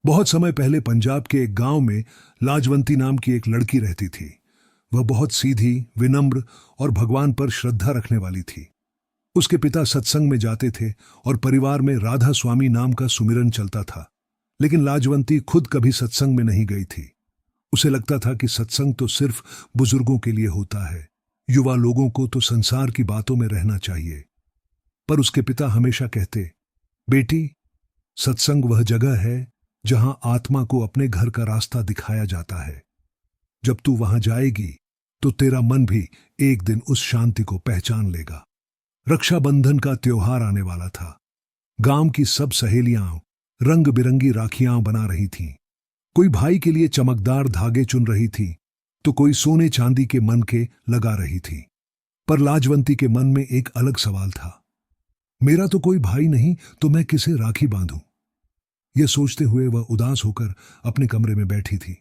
बहुत समय पहले पंजाब के एक गांव में लाजवंती नाम की एक लड़की रहती थी। वह बहुत सीधी, विनम्र और भगवान पर श्रद्धा रखने वाली थी। उसके पिता सत्संग में जाते थे और परिवार में राधा स्वामी नाम का सुमिरन चलता था। लेकिन लाजवंती खुद कभी सत्संग में नहीं गई थी। उसे लगता था कि सत्संग तो सिर्फ बुजुर्गों के लिए होता है, युवा लोगों को तो संसार की बातों में रहना चाहिए। पर उसके पिता हमेशा कहते, बेटी, सत्संग वह जगह है जहां आत्मा को अपने घर का रास्ता दिखाया जाता है। जब तू वहां जाएगी तो तेरा मन भी एक दिन उस शांति को पहचान लेगा। रक्षाबंधन का त्योहार आने वाला था। गांव की सब सहेलियां रंग बिरंगी राखियां बना रही थीं। कोई भाई के लिए चमकदार धागे चुन रही थी तो कोई सोने चांदी के मन के लगा रही थी। पर लाजवंती के मन में एक अलग सवाल था। मेरा तो कोई भाई नहीं, तो मैं किसे राखी बांधूं? यह सोचते हुए वह उदास होकर अपने कमरे में बैठी थी।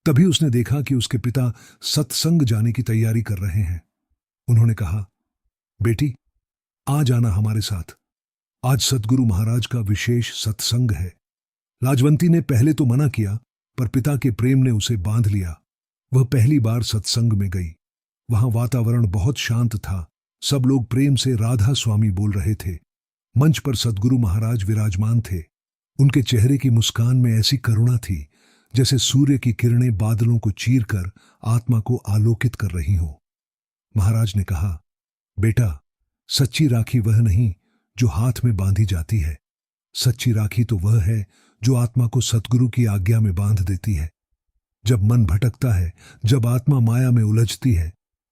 तभी उसने देखा कि उसके पिता सत्संग जाने की तैयारी कर रहे हैं। उन्होंने कहा, बेटी, आ जाना हमारे साथ। आज सद्गुरु महाराज का विशेष सत्संग है। लाजवंती ने पहले तो मना किया, पर पिता के प्रेम ने उसे बांध लिया। वह पहली बार सत्संग में गई। वहां वातावरण बहुत शांत था। सब लोग प्रेम से राधा स्वामी बोल रहे थे। मंच पर सद्गुरु महाराज विराजमान थे। उनके चेहरे की मुस्कान में ऐसी करुणा थी जैसे सूर्य की किरणें बादलों को चीरकर आत्मा को आलोकित कर रही हों। महाराज ने कहा, बेटा, सच्ची राखी वह नहीं जो हाथ में बांधी जाती है। सच्ची राखी तो वह है जो आत्मा को सतगुरु की आज्ञा में बांध देती है। जब मन भटकता है, जब आत्मा माया में उलझती है,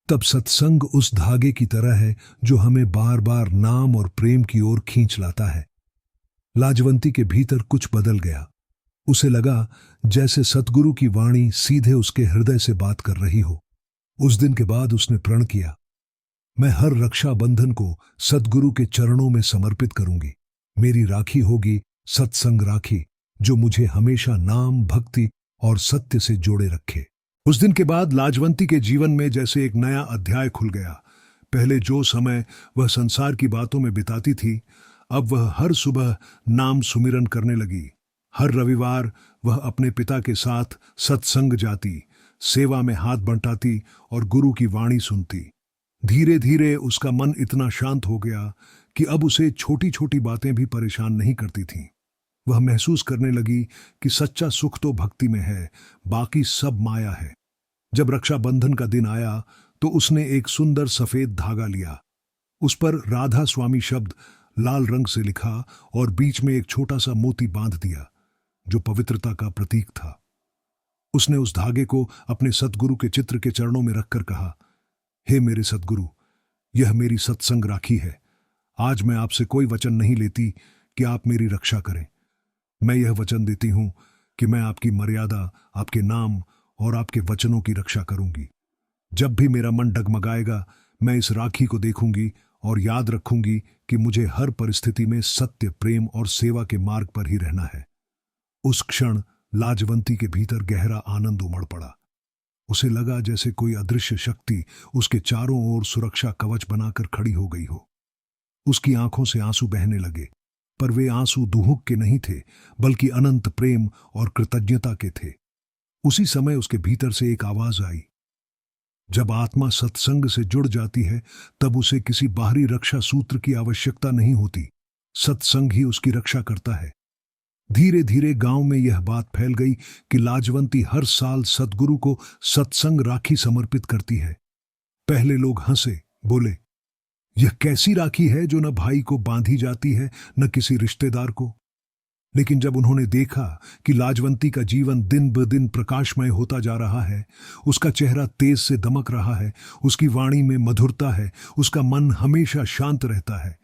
तब सत्संग उस धागे की तरह है जो हमें बार बार नाम और प्रेम की ओर खींच लाता है। लाजवंती के भीतर कुछ बदल गया। उसे लगा जैसे सतगुरु की वाणी सीधे उसके हृदय से बात कर रही हो। उस दिन के बाद उसने प्रण किया, मैं हर रक्षा बंधन को सतगुरु के चरणों में समर्पित करूंगी। मेरी राखी होगी सत्संग राखी, जो मुझे हमेशा नाम, भक्ति और सत्य से जोड़े रखे। उस दिन के बाद लाजवंती के जीवन में जैसे एक नया अध्याय खुल गया। पहले जो समय वह संसार की बातों में बिताती थी, अब वह हर सुबह नाम सुमिरन करने लगी। हर रविवार वह अपने पिता के साथ सत्संग जाती, सेवा में हाथ बंटाती और गुरु की वाणी सुनती। धीरे धीरे उसका मन इतना शांत हो गया कि अब उसे छोटी छोटी बातें भी परेशान नहीं करती थीं। वह महसूस करने लगी कि सच्चा सुख तो भक्ति में है, बाकी सब माया है। जब रक्षाबंधन का दिन आया तो उसने एक सुंदर सफेद धागा लिया। उस पर राधा स्वामी शब्द लाल रंग से लिखा और बीच में एक छोटा सा मोती बांध दिया, जो पवित्रता का प्रतीक था। उसने उस धागे को अपने सतगुरु के चित्र के चरणों में रखकर कहा, हे मेरे सतगुरु, यह मेरी सत्संग राखी है। आज मैं आपसे कोई वचन नहीं लेती कि आप मेरी रक्षा करें। मैं यह वचन देती हूं कि मैं आपकी मर्यादा, आपके नाम और आपके वचनों की रक्षा करूंगी। जब भी मेरा मन डगमगाएगा, मैं इस राखी को देखूंगी और याद रखूंगी कि मुझे हर परिस्थिति में सत्य, प्रेम और सेवा के मार्ग पर ही रहना है। उस क्षण लाजवंती के भीतर गहरा आनंद उमड़ पड़ा। उसे लगा जैसे कोई अदृश्य शक्ति उसके चारों ओर सुरक्षा कवच बनाकर खड़ी हो गई हो। उसकी आंखों से आंसू बहने लगे, पर वे आंसू दुहुक के नहीं थे, बल्कि अनंत प्रेम और कृतज्ञता के थे। उसी समय उसके भीतर से एक आवाज आई, जब आत्मा सत्संग से जुड़ जाती है तब उसे किसी बाहरी रक्षा सूत्र की आवश्यकता नहीं होती। सत्संग ही उसकी रक्षा करता है। धीरे धीरे गांव में यह बात फैल गई कि लाजवंती हर साल सतगुरु को सत्संग राखी समर्पित करती है। पहले लोग हंसे, बोले, यह कैसी राखी है जो न भाई को बांधी जाती है न किसी रिश्तेदार को। लेकिन जब उन्होंने देखा कि लाजवंती का जीवन दिन ब दिन प्रकाशमय होता जा रहा है, उसका चेहरा तेज से दमक रहा है, उसकी वाणी में मधुरता है, उसका मन हमेशा शांत रहता है,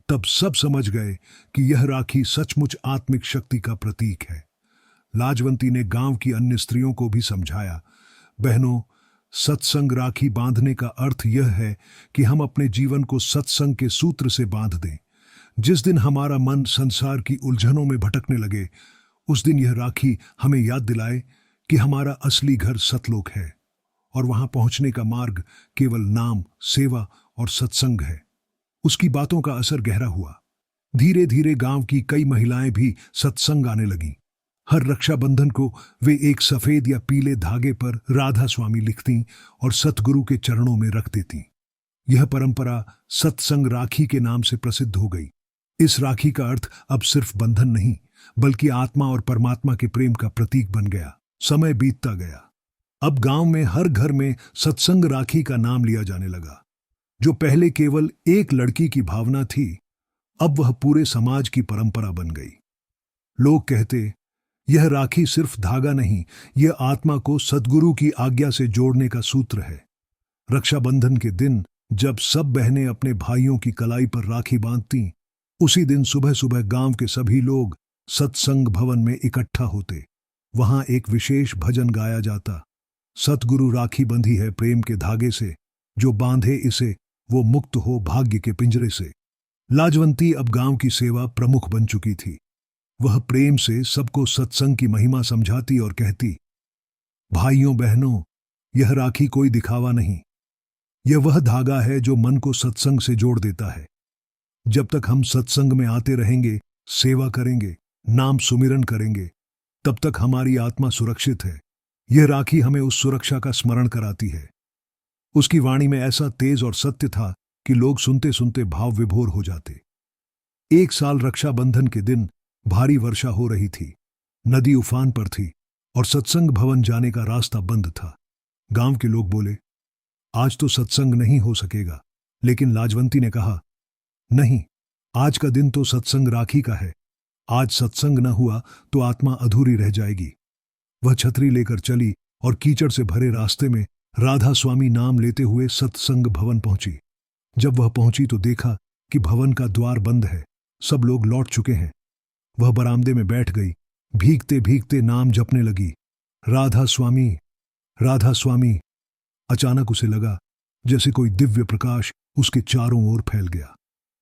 तब सब समझ गए कि यह राखी सचमुच आत्मिक शक्ति का प्रतीक है। लाजवंती ने गांव की अन्य स्त्रियों को भी समझाया, बहनों, सत्संग राखी बांधने का अर्थ यह है कि हम अपने जीवन को सत्संग के सूत्र से बांध दें। जिस दिन हमारा मन संसार की उलझनों में भटकने लगे, उस दिन यह राखी हमें याद दिलाए कि हमारा असली घर सतलोक है और वहां पहुंचने का मार्ग केवल नाम, सेवा और सत्संग है। उसकी बातों का असर गहरा हुआ। धीरे धीरे गांव की कई महिलाएं भी सत्संग आने लगीं। हर रक्षाबंधन को वे एक सफेद या पीले धागे पर राधा स्वामी लिखती और सतगुरु के चरणों में रख देती। यह परंपरा सत्संग राखी के नाम से प्रसिद्ध हो गई। इस राखी का अर्थ अब सिर्फ बंधन नहीं, बल्कि आत्मा और परमात्मा के प्रेम का प्रतीक बन गया। समय बीतता गया। अब गांव में हर घर में सत्संग राखी का नाम लिया जाने लगा। जो पहले केवल एक लड़की की भावना थी, अब वह पूरे समाज की परंपरा बन गई। लोग कहते, यह राखी सिर्फ धागा नहीं, यह आत्मा को सद्गुरु की आज्ञा से जोड़ने का सूत्र है। रक्षाबंधन के दिन जब सब बहनें अपने भाइयों की कलाई पर राखी बांधती, उसी दिन सुबह सुबह गांव के सभी लोग सत्संग भवन में इकट्ठा होते। वहां एक विशेष भजन गाया जाता। सतगुरु राखी बंधी है प्रेम के धागे से, जो बांधे इसे वो मुक्त हो भाग्य के पिंजरे से। लाजवंती अब गांव की सेवा प्रमुख बन चुकी थी। वह प्रेम से सबको सत्संग की महिमा समझाती और कहती, भाइयों बहनों, यह राखी कोई दिखावा नहीं, यह वह धागा है जो मन को सत्संग से जोड़ देता है। जब तक हम सत्संग में आते रहेंगे, सेवा करेंगे, नाम सुमिरन करेंगे, तब तक हमारी आत्मा सुरक्षित है। यह राखी हमें उस सुरक्षा का स्मरण कराती है। उसकी वाणी में ऐसा तेज और सत्य था कि लोग सुनते सुनते भाव विभोर हो जाते। एक साल रक्षाबंधन के दिन भारी वर्षा हो रही थी। नदी उफान पर थी और सत्संग भवन जाने का रास्ता बंद था। गांव के लोग बोले, आज तो सत्संग नहीं हो सकेगा। लेकिन लाजवंती ने कहा, नहीं, आज का दिन तो सत्संग राखी का है। आज सत्संग न हुआ तो आत्मा अधूरी रह जाएगी। वह छतरी लेकर चली और कीचड़ से भरे रास्ते में राधा स्वामी नाम लेते हुए सत्संग भवन पहुंची। जब वह पहुंची तो देखा कि भवन का द्वार बंद है, सब लोग लौट चुके हैं। वह बरामदे में बैठ गई, भीगते भीगते नाम जपने लगी, राधा स्वामी, राधा स्वामी। अचानक उसे लगा जैसे कोई दिव्य प्रकाश उसके चारों ओर फैल गया।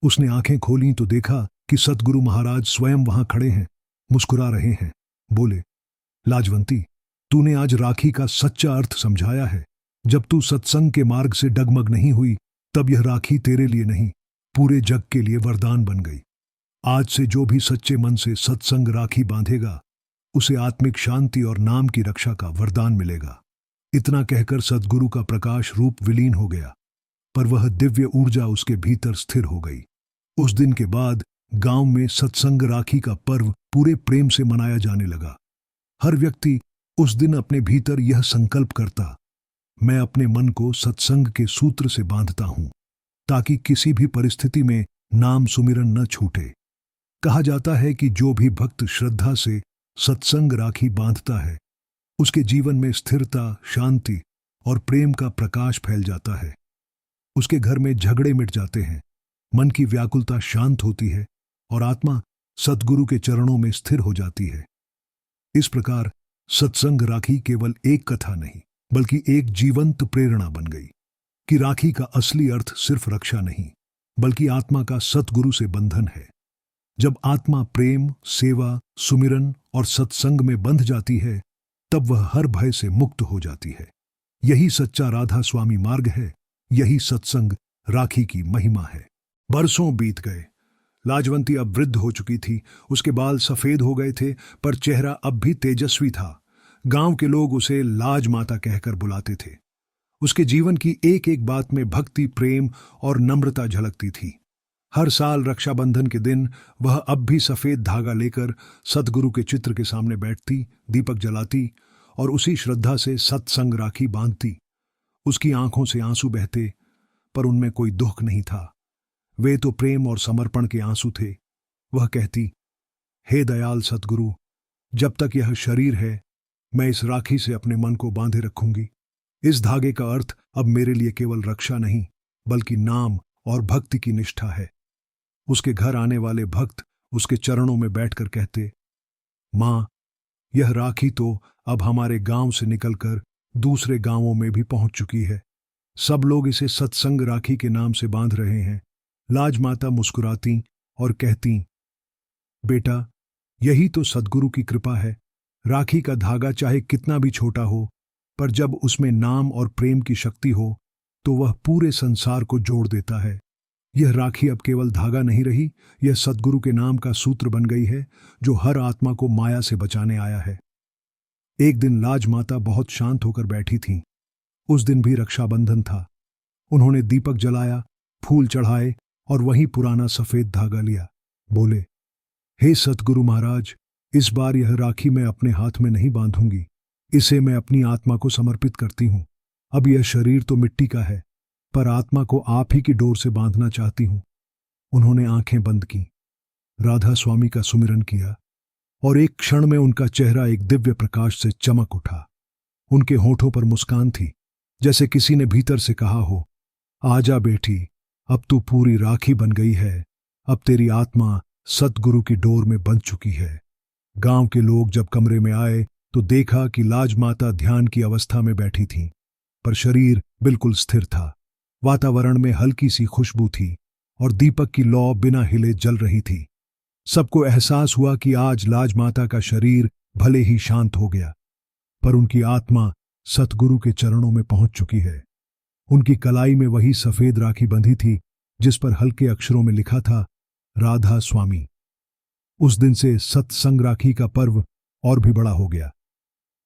उसने आंखें खोलीं तो देखा कि सतगुरु महाराज स्वयं वहां खड़े हैं, मुस्कुरा रहे हैं। बोले, लाजवंती, तूने आज राखी का सच्चा अर्थ समझाया है। जब तू सत्संग के मार्ग से डगमग नहीं हुई, तब यह राखी तेरे लिए नहीं, पूरे जग के लिए वरदान बन गई। आज से जो भी सच्चे मन से सत्संग राखी बांधेगा, उसे आत्मिक शांति और नाम की रक्षा का वरदान मिलेगा। इतना कहकर सद्गुरु का प्रकाश रूप विलीन हो गया, पर वह दिव्य ऊर्जा उसके भीतर स्थिर हो गई। उस दिन के बाद गांव में सत्संग राखी का पर्व पूरे प्रेम से मनाया जाने लगा। हर व्यक्ति उस दिन अपने भीतर यह संकल्प करता, मैं अपने मन को सत्संग के सूत्र से बांधता हूं, ताकि किसी भी परिस्थिति में नाम सुमिरन न छूटे। कहा जाता है कि जो भी भक्त श्रद्धा से सत्संग राखी बांधता है, उसके जीवन में स्थिरता, शांति और प्रेम का प्रकाश फैल जाता है। उसके घर में झगड़े मिट जाते हैं, मन की व्याकुलता शांत होती है और आत्मा सद्गुरु के चरणों में स्थिर हो जाती है। इस प्रकार सत्संग राखी केवल एक कथा नहीं, बल्कि एक जीवंत प्रेरणा बन गई कि राखी का असली अर्थ सिर्फ रक्षा नहीं, बल्कि आत्मा का सतगुरु से बंधन है। जब आत्मा प्रेम, सेवा, सुमिरन और सत्संग में बंध जाती है, तब वह हर भय से मुक्त हो जाती है। यही सच्चा राधा स्वामी मार्ग है, यही सत्संग राखी की महिमा है। बरसों बीत गए। लाजवंती अब वृद्ध हो चुकी थी। उसके बाल सफेद हो गए थे, पर चेहरा अब भी तेजस्वी था। गांव के लोग उसे लाज माता कहकर बुलाते थे। उसके जीवन की एक एक बात में भक्ति, प्रेम और नम्रता झलकती थी। हर साल रक्षाबंधन के दिन वह अब भी सफेद धागा लेकर सतगुरु के चित्र के सामने बैठती, दीपक जलाती और उसी श्रद्धा से सत्संग राखी बांधती। उसकी आंखों से आंसू बहते, पर उनमें कोई दुख नहीं था। वे तो प्रेम और समर्पण के आंसू थे। वह कहती, हे दयाल सतगुरु, जब तक यह शरीर है, मैं इस राखी से अपने मन को बांधे रखूंगी। इस धागे का अर्थ अब मेरे लिए केवल रक्षा नहीं, बल्कि नाम और भक्ति की निष्ठा है। उसके घर आने वाले भक्त उसके चरणों में बैठकर कहते, मां, यह राखी तो अब हमारे गांव से निकलकर दूसरे गांवों में भी पहुंच चुकी है। सब लोग इसे सत्संग राखी के नाम से बांध रहे हैं। लाज माता मुस्कुराती और कहती, बेटा, यही तो सद्गुरु की कृपा है। राखी का धागा चाहे कितना भी छोटा हो, पर जब उसमें नाम और प्रेम की शक्ति हो, तो वह पूरे संसार को जोड़ देता है। यह राखी अब केवल धागा नहीं रही, यह सद्गुरु के नाम का सूत्र बन गई है जो हर आत्मा को माया से बचाने आया है। एक दिन लाज माता बहुत शांत होकर बैठी थीं। उस दिन भी रक्षाबंधन था। उन्होंने दीपक जलाया, फूल चढ़ाए और वही पुराना सफेद धागा लिया। बोले, हे सतगुरु महाराज, इस बार यह राखी मैं अपने हाथ में नहीं बांधूंगी, इसे मैं अपनी आत्मा को समर्पित करती हूं। अब यह शरीर तो मिट्टी का है, पर आत्मा को आप ही की डोर से बांधना चाहती हूं। उन्होंने आंखें बंद की, राधा स्वामी का सुमिरन किया और एक क्षण में उनका चेहरा एक दिव्य प्रकाश से चमक उठा। उनके होठों पर मुस्कान थी, जैसे किसी ने भीतर से कहा हो, आजा बेटी, अब तू पूरी राखी बन गई है। अब तेरी आत्मा सतगुरु की डोर में बंध चुकी है। गांव के लोग जब कमरे में आए तो देखा कि लाज माता ध्यान की अवस्था में बैठी थीं, पर शरीर बिल्कुल स्थिर था। वातावरण में हल्की सी खुशबू थी और दीपक की लौ बिना हिले जल रही थी। सबको एहसास हुआ कि आज लाज माता का शरीर भले ही शांत हो गया, पर उनकी आत्मा सतगुरु के चरणों में पहुंच चुकी है। उनकी कलाई में वही सफेद राखी बंधी थी जिस पर हल्के अक्षरों में लिखा था, राधा स्वामी। उस दिन से सत्संग राखी का पर्व और भी बड़ा हो गया।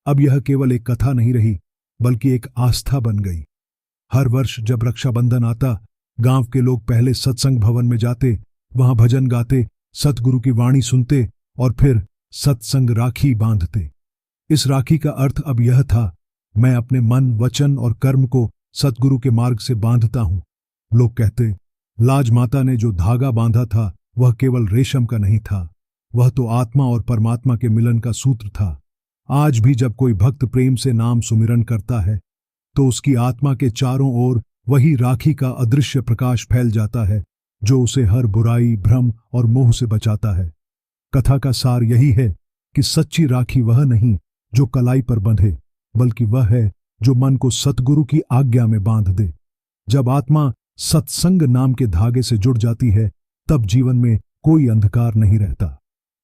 अब यह केवल एक कथा नहीं रही, बल्कि एक आस्था बन गई। हर वर्ष जब रक्षाबंधन आता, गांव के लोग पहले सत्संग भवन में जाते, वहां भजन गाते, सतगुरु की वाणी सुनते और फिर सत्संग राखी बांधते। इस राखी का अर्थ अब यह था, मैं अपने मन, वचन और कर्म को सतगुरु के मार्ग से बांधता हूं। लोग कहते, लाज माता ने जो धागा बांधा था वह केवल रेशम का नहीं था, वह तो आत्मा और परमात्मा के मिलन का सूत्र था। आज भी जब कोई भक्त प्रेम से नाम सुमिरन करता है तो उसकी आत्मा के चारों ओर वही राखी का अदृश्य प्रकाश फैल जाता है जो उसे हर बुराई, भ्रम और मोह से बचाता है। कथा का सार यही है कि सच्ची राखी वह नहीं जो कलाई पर बंधे, बल्कि वह है जो मन को सतगुरु की आज्ञा में बांध दे। जब आत्मा सत्संग नाम के धागे से जुड़ जाती है, तब जीवन में कोई अंधकार नहीं रहता।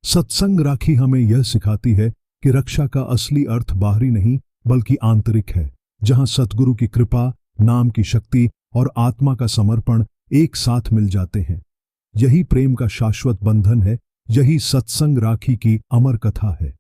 सत्संग राखी हमें यह सिखाती है कि रक्षा का असली अर्थ बाहरी नहीं बल्कि आंतरिक है, जहां सतगुरु की कृपा, नाम की शक्ति और आत्मा का समर्पण एक साथ मिल जाते हैं। यही प्रेम का शाश्वत बंधन है, यही सत्संग राखी की अमर कथा है।